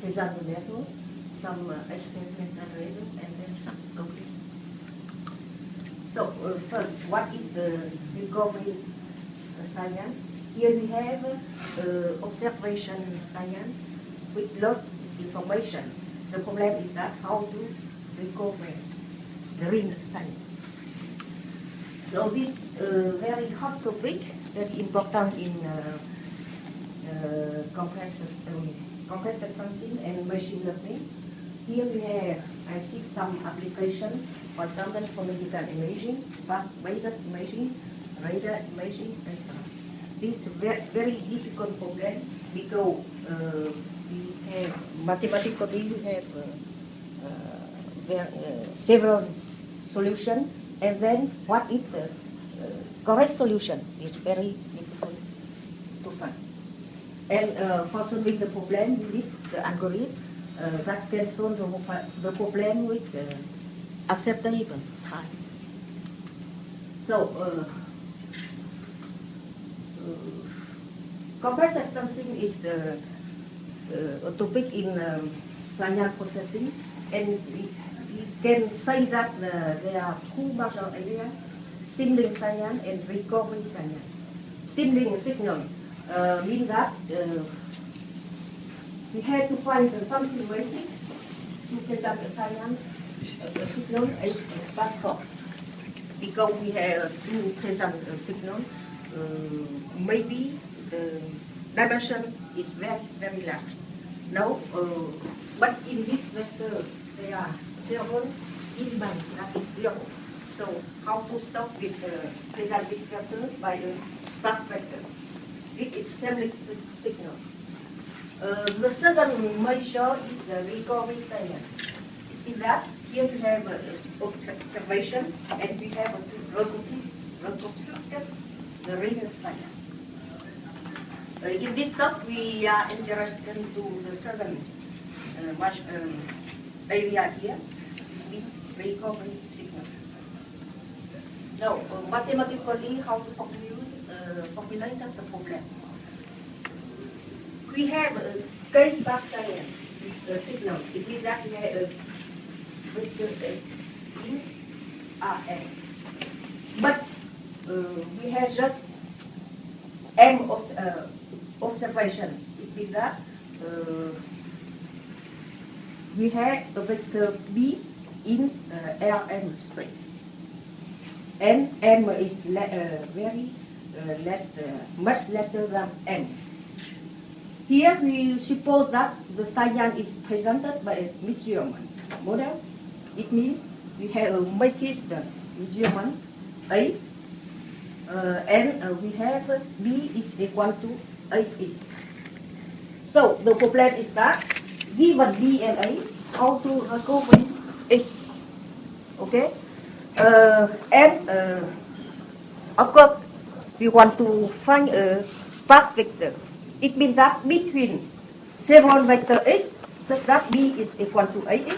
present the method, some experimental result, and then some conclusion. So first, what is the recovery science? Here we have observation science with lots of information. The problem is that how to recover the real science. So this very hot topic, very important in complex sensing and machine learning. Here we have, I see some application, for example, for medical imaging, Sparse-based imaging, radar imaging, etc. This is a very difficult problem because we have mathematically we have several solutions, and then what is the correct solution is very difficult to find. And for solving the problem, we need the algorithm that can solve the problem with acceptable time. So, complex sensing is a topic in signal processing, and we can say that there are two major areas: signaling signal and recovery signal. Signaling signal means that we have to find some semantics to present a signal, a signal as a sparse form. Because we have to present a signal, maybe the dimension is very, very large. Now, but in this vector, there are several element that is zero. So how to stop with present this vector by a sparse vector? It is signaling signal. The second measure is the recovery signal. In that, here we have observation, and we have a reconstructed the real signal. In this talk, we are interested to the second area here, recovery signal. Now, mathematically, how to formulate the problem? We have a case sparse signal. It means that we have a vector S in Rn. But we have just M observation. It means that we have a vector B in Rm space. And M is much lesser than M. Here we suppose that the signal is presented by a measurement model. It means we have a matrix measurement A, and we have B is equal to AX. So the problem is that given B and A, how to recover X? Okay, and of course we want to find a sparse vector. It means that between several vector X, such that B is equal to AX,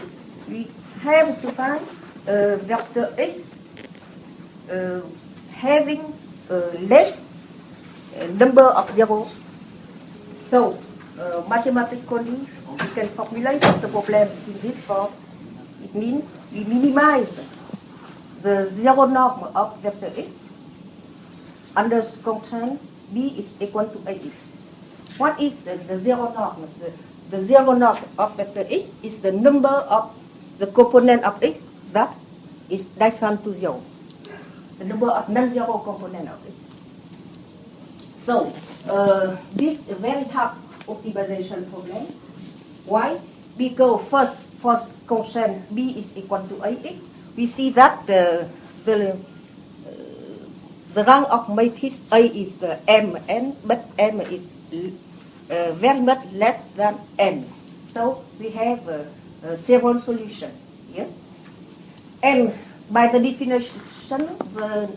we have to find a vector X having less number of zero. So mathematically, we can formulate the problem in this form. It means we minimize the zero norm of vector X under constraint B is equal to AX. What is the zero norm? The zero norm of vector X is the number of the component of X that is different to zero. The number of non-zero component of X. So this is a very hard optimization problem. Why? Because first constraint B is equal to AX. We see that the rank of matrix A is Mn, but M is very much less than N. So we have several solutions here. And by the definition, the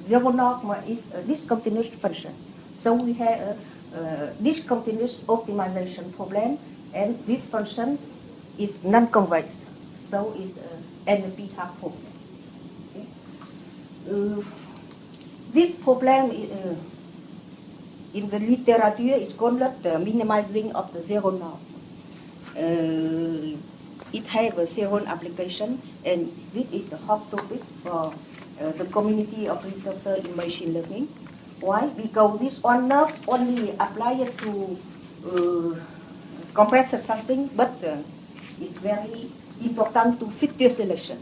zero norm is a discontinuous function. So we have a discontinuous optimization problem, and this function is non-convex. So it's an NP-hard problem. Okay. This problem in the literature is called the minimizing of the zero norm. it has several applications, and this is the hot topic for the community of researchers in machine learning. Why? Because this one not only applied to compressed something, but it's very important to feature selection.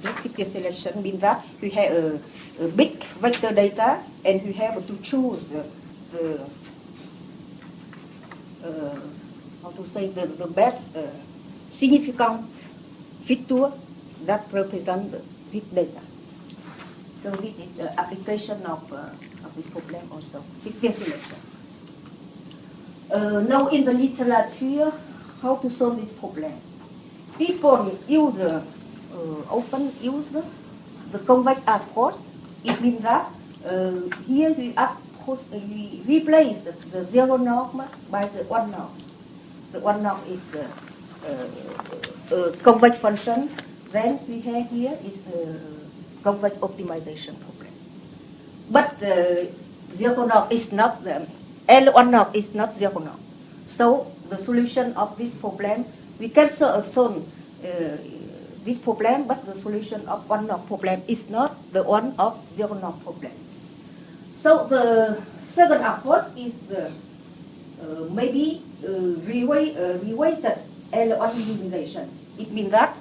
Okay? Feature selection means that we have a big vector data, and we have to choose the how to say the best significant feature that represent this data. So this is the application of this problem also, feature selection. Now in the literature, how to solve this problem? People use often use the convex approach. It means that here we replace the zero norm by the one norm. The one norm is a convex function. Then we have here is the convex optimization problem. But zero norm is not the L1 norm is not zero norm. So the solution of this problem, we can solve this problem, but the solution of one norm problem is not the one of zero norm problem. So the second approach is maybe reweighted L1 minimization. It means that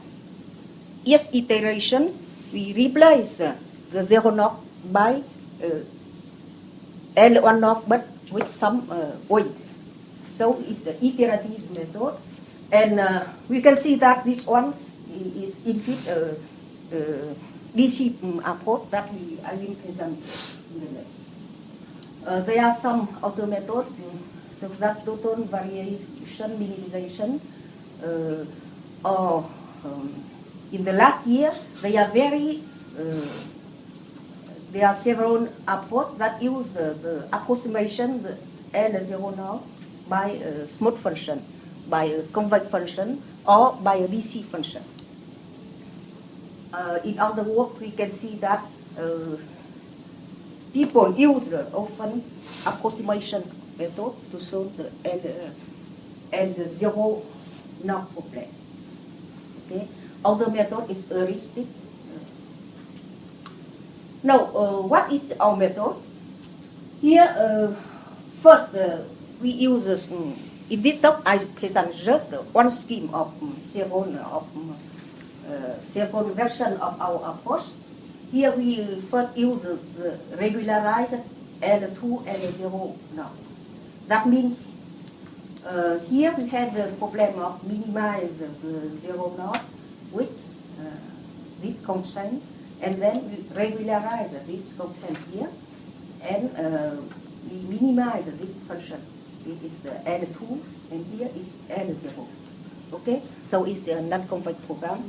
each iteration we replace the zero norm by L1 norm, but with some weight. So it's the iterative method, and we can see that this one is in fact DC approach that I will present in the next. There are some other methods, so that total variation minimization, or in the last year there are several approaches that use the approximation, the L0 norm, by a smooth function, by a convex function, or by a DC function. In other words, we can see that people use often approximation method to solve the L0 norm problem. Okay. Other method is heuristic. Now, what is our method? Here, first, we use in this talk. I present just one scheme of several versions of our approach. Here, we first use the regularized L2 L0 norm. That means here we have the problem of minimize the zero norm with this constraint. And then we regularize this content here, and we minimize this function. This is the L2, and here is L0. Okay, so it's the non-convex program.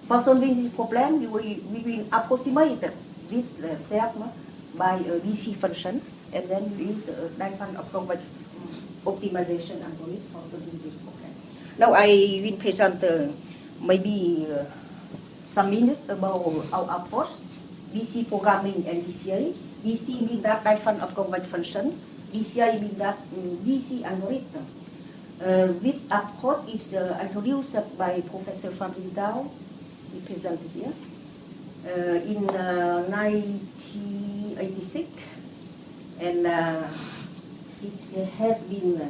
For solving this problem, we will approximate this term by a DC function, and then we use a diagram of convex optimization algorithm for solving this problem. Now I will present maybe some minutes about our approach, DC programming and DCA. DC means that diagram of convex function. DCA means that DC algorithm. This approach is introduced by Professor Van Rindau. He presented here in 1986, and it has been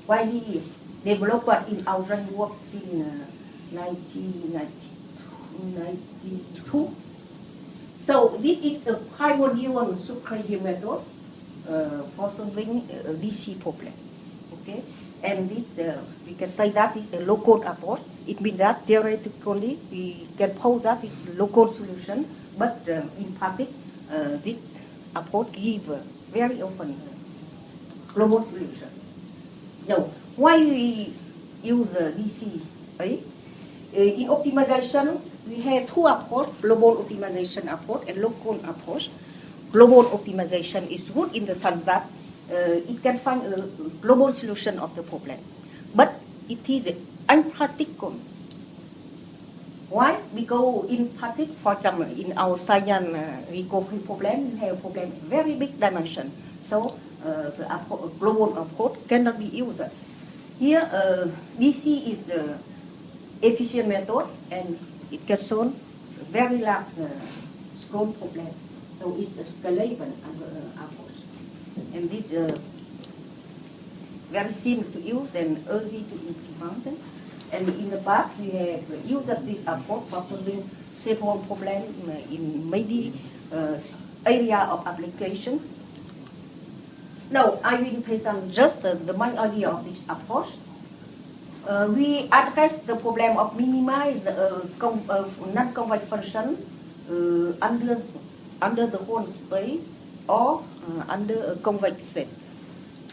widely developed in our framework since 1992. So this is the primordial subcranial method for solving a DC problem. Okay, and this we can say that is a low-code approach. It means that theoretically we can pose that is a local solution, but in practice this approach gives very often global solution. Now, why we use DCA? In optimization, we have two approaches, global optimization approach and local approach. Global optimization is good in the sense that it can find a global solution of the problem. But it is unpractical. Why? Because in practice, for example, in our science recovery problem, we have a problem very big dimension. So the global approach cannot be used. Here, DC is the efficient method, and it can solve very large scope problem. So it's a scalable approach. And this very simple to use and easy to implement. And in the past, we have used this approach for solving several problems in many area of application. Now, I will present just the main idea of this approach. We address the problem of minimize non-convex function under the whole space or under a convex set.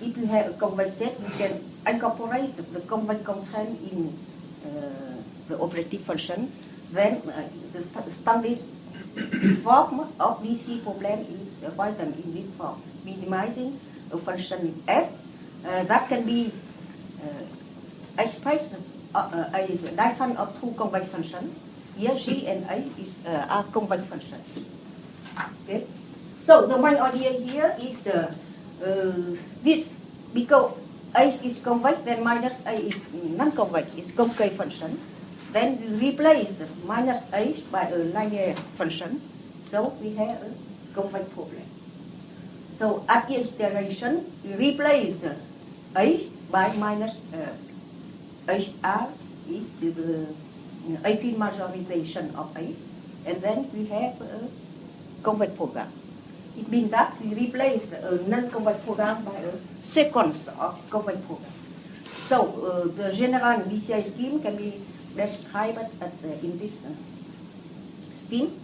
If you have a convex set, we can incorporate the convex content in the objective function. Then the standard form of DC problem is written in this form, minimizing a function f that can be expressed as a difference of two convex functions. Here, G and A are convex functions. Okay. So the main idea here is this, because A is convex, then minus A is non-convex, is concave function. Then we replace minus A by a linear function. So we have a convex problem. So at each iteration, we replace A by minus HR is the affine majorization of A. And then we have a convex program. It means that we replace a non-convex program by a sequence of convex programs. So the general DCI scheme can be described in this scheme.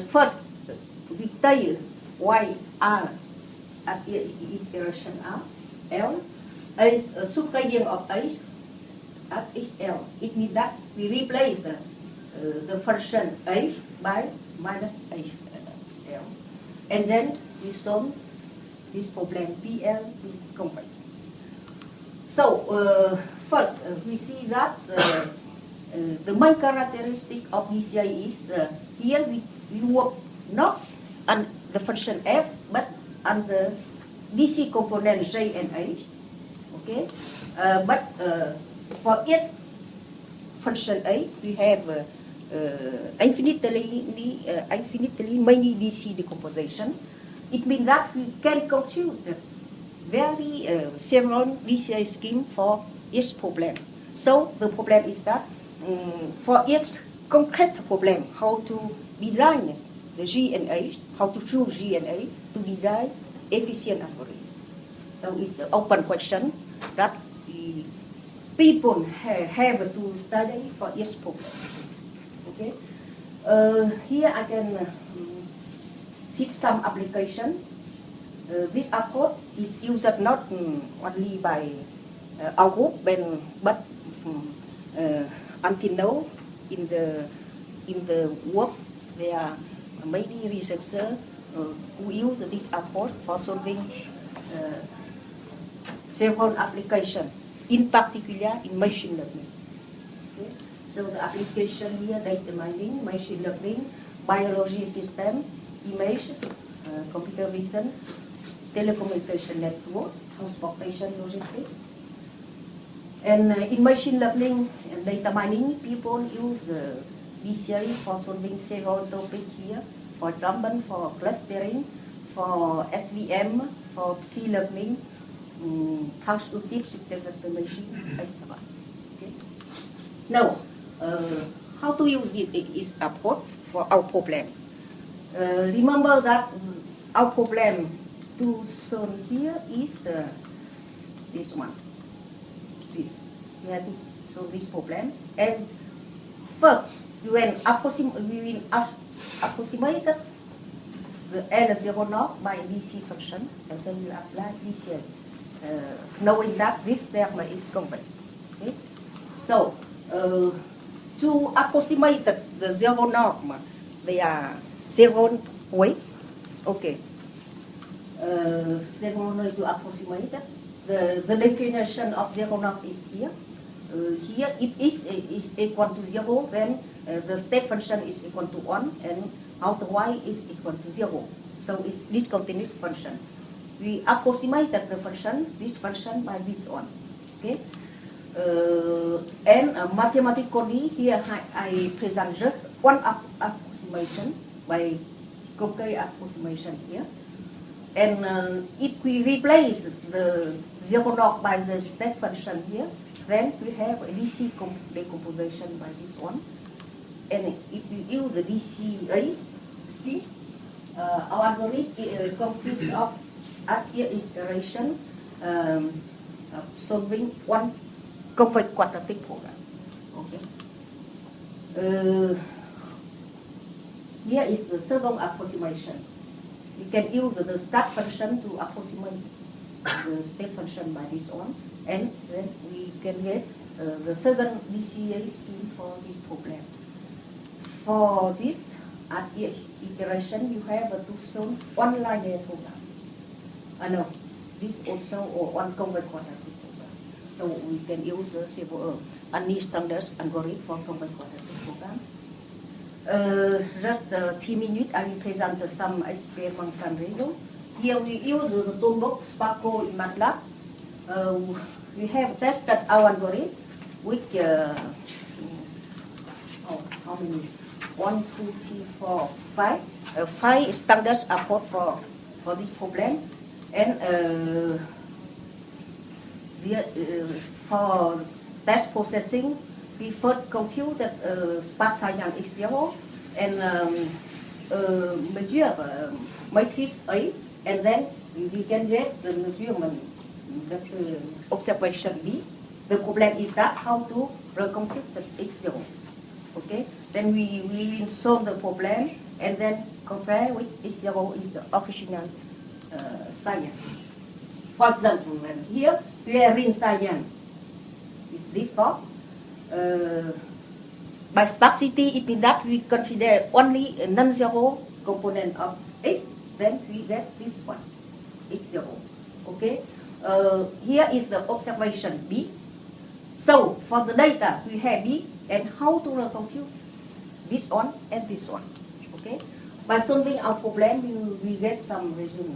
First, we take YR at iteration R, L, is a subgradient of H at HL. It means that we replace the function H by minus HL. And then we solve this problem PL with convex. So first, we see that the main characteristic of DCI is here we work not on the function f, but on the DC component J and H. Okay, but for each function A, we have infinitely many DC decomposition. It means that we can compute very several DCI scheme for each problem. So the problem is that for each concrete problem, how to design the G and A, how to choose G and A to design efficient algorithm. So it's the open question that people have to study for each problem. Okay. Here I can see some application. This approach is used not only by our group, but until now in the work there are many researchers who use this approach for solving several applications, in particular in machine learning. Okay. So the application here, datamining, machine learning, biology system, image, computer vision, telecommunication network, transportation logistics. And in machine learning and data mining, people use DCI for solving several topics here. For example, for clustering, for SVM, for C learning, transductive system automation, etc. Okay. Now, how to use it is approach for our problem. Remember that our problem to solve here is this one. This. We have to solve this problem. And first, we will approximate the L0 by DC function, and then we apply DCI, knowing that this term is convex. Okay? So, to approximate the zero norm, there are several ways. Okay. Several ways to approximate it. The definition of zero norm is here. Here, if x is equal to 0, then the step function is equal to 1, and out y is equal to 0. So it's discontinuous function. We approximated the function, this function by this one. Okay. And mathematically, here I present just one approximation by Coquet approximation here. And if we replace the zero log by the step function here, then we have a DC decomposition by this one. And if we use the DCA, our algorithm consists of at each iteration solving one convex quadratic program. Okay. Here is the second approximation. We can use the start function to approximate the step function by this one, and then we can get the second DCA scheme for this problem. For this, at each iteration, you have to solve one linear program. No, this also one convex quadratic program. So we can use the any standard algorithm for convex quadratic program. Just 10 minutes, I will present some experimental result. Here we use the toolbox Sparse in MATLAB. We have tested our algorithm with how many? 1, 2, 3, 4, 5. 5 standard approach for this problem. And for test processing, we first compute that Sparse cyan is 0 and measure matrix A, and then we can get the measurement, the observation B. The problem is that how to recompute the X0. Okay, then we will solve the problem and then compare with X0 is the original cyan. For example, here we are in cyan with this top. By sparsity, if in that we consider only a non-zero component of X, then we get this one, X0. Okay. Here is the observation B. So for the data we have B, and how to recompute this one and this one. Okay. By solving our problem, we get some result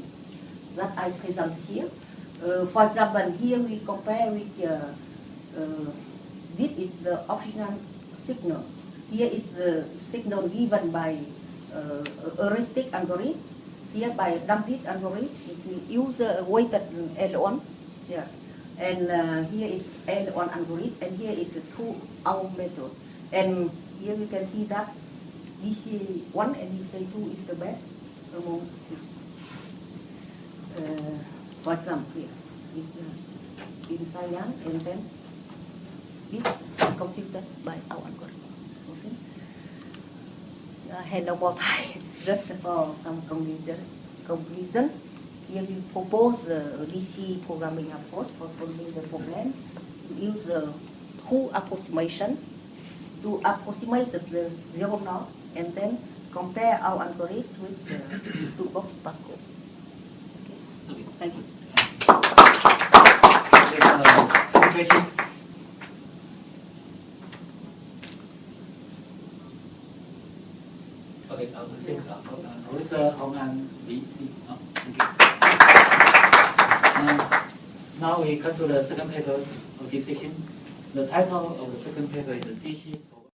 that I present here. For example, here we compare with this is the original signal. Here is the signal given by heuristic algorithm. Here by Danzig algorithm, if we use a weighted L1, yeah. And here is L1 algorithm, and here is a 2-hour method. And here we can see that DC1 and DC2 is the best among this. For example, here is the in cyan, and then this computed by our algorithm. Okay. I had no more time. Just for some conclusion. Here we propose the DC programming approach for solving the problem. We use the two approximation to approximate the zero knot, and then compare our algorithm with the toolbox Sparse. Okay. Thank you. Questions? Okay, Professor Hong and Li. Now we come to the second paper of this section. The title of the second paper is DC